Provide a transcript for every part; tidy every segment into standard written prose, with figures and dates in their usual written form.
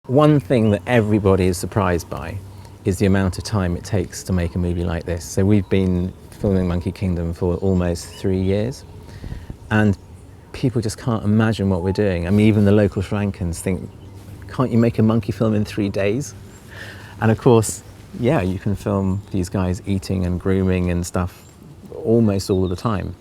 One thing that everybody is surprised by is the amount of time it takes to make a movie like this. So we've been filming Monkey Kingdom for almost 3 years, and people just can't imagine what we're doing. I mean, even the local Sri Lankans think, can't you make a monkey film in 3 days? And of course, yeah, you can film these guys eating and grooming and stuff almost all of the time.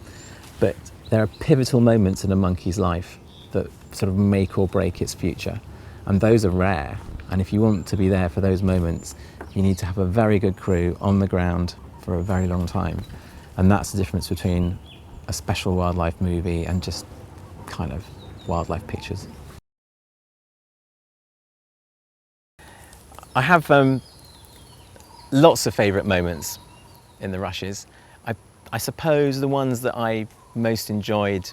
But there are pivotal moments in a monkey's life that sort of make or break its future. And those are rare. And if you want to be there for those moments, you need to have a very good crew on the ground for a very long time. And that's the difference between a special wildlife movie and just kind of wildlife pictures. I have lots of favourite moments in the rushes. I suppose the ones that I most enjoyed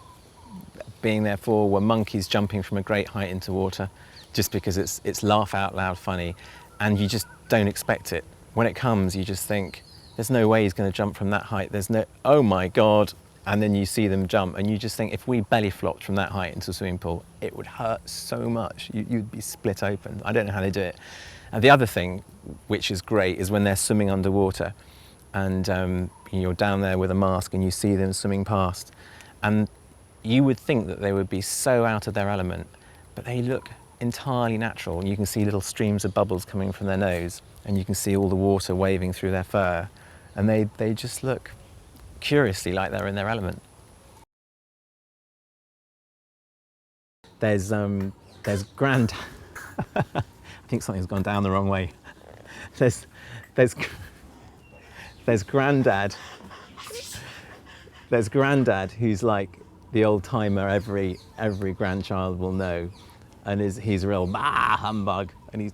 being there for were monkeys jumping from a great height into water, just because it's laugh out loud funny, and you just don't expect it. When it comes, you just think, there's no way he's going to jump from that height. There's no, oh my God. And then you see them jump, and you just think, if we belly flopped from that height into a swimming pool, it would hurt so much. You'd be split open. I don't know how they do it. And the other thing, which is great, is when they're swimming underwater, and you're down there with a mask, and you see them swimming past, and you would think that they would be so out of their element, but they look entirely natural. And you can see little streams of bubbles coming from their nose, and you can see all the water waving through their fur, and they just look curiously like they're in their element. There's Grand. I think something's gone down the wrong way. There's Grandad. There's Grandad, who's like the old timer every grandchild will know, and he's a real humbug, and he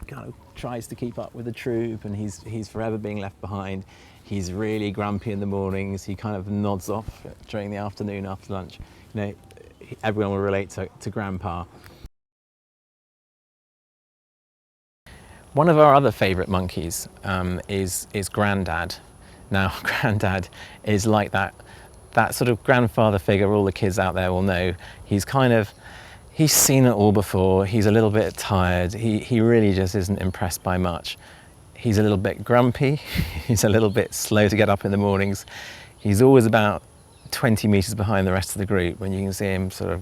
kind of tries to keep up with the troop, and he's forever being left behind. He's really grumpy in the mornings. He kind of nods off during the afternoon after lunch. You know, everyone will relate to Grandpa. One of our other favourite monkeys is Grandad. Now, Grandad is like that sort of grandfather figure all the kids out there will know. He's seen it all before. He's a little bit tired. He really just isn't impressed by much. He's a little bit grumpy. He's a little bit slow to get up in the mornings. He's always about 20 metres behind the rest of the group, when you can see him sort of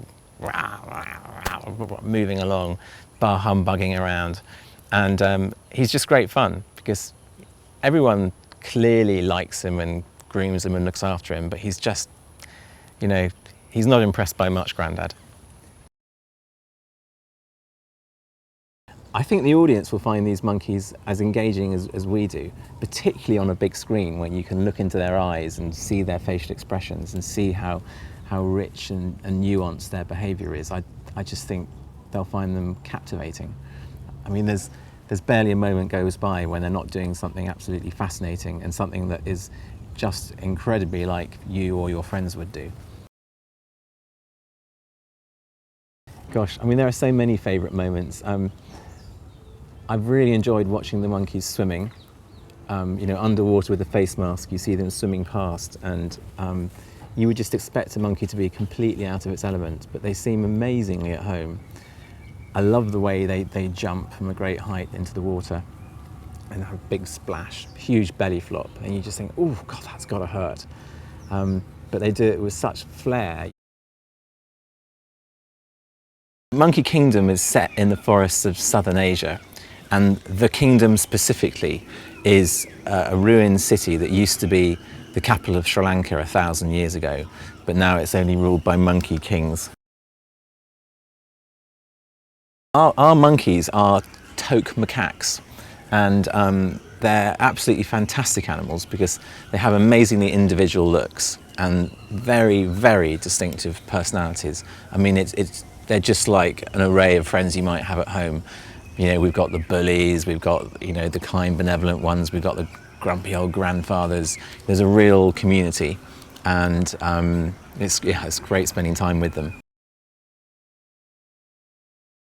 moving along, bar humbugging around. And he's just great fun, because everyone clearly likes him and grooms him and looks after him, but he's just, you know, he's not impressed by much, Grandad. I think the audience will find these monkeys as engaging as we do, particularly on a big screen, when you can look into their eyes and see their facial expressions and see how rich and nuanced their behaviour is. I just think they'll find them captivating. I mean, there's barely a moment goes by when they're not doing something absolutely fascinating and something that is just incredibly like you or your friends would do. Gosh, I mean, there are so many favourite moments. I've really enjoyed watching the monkeys swimming. You know, underwater with a face mask, you see them swimming past, and you would just expect a monkey to be completely out of its element, but they seem amazingly at home. I love the way they jump from a great height into the water and have a big splash, huge belly flop, and you just think, oh God, that's gotta hurt. But they do it with such flair. Monkey Kingdom is set in the forests of southern Asia, and the kingdom specifically is a ruined city that used to be the capital of Sri Lanka 1,000 years ago, but now it's only ruled by monkey kings. Our monkeys are toque macaques, and they're absolutely fantastic animals because they have amazingly individual looks and very, very distinctive personalities. I mean, they're just like an array of friends you might have at home. You know, we've got the bullies, we've got, you know, the kind, benevolent ones, we've got the grumpy old grandfathers. There's a real community, and it's great spending time with them.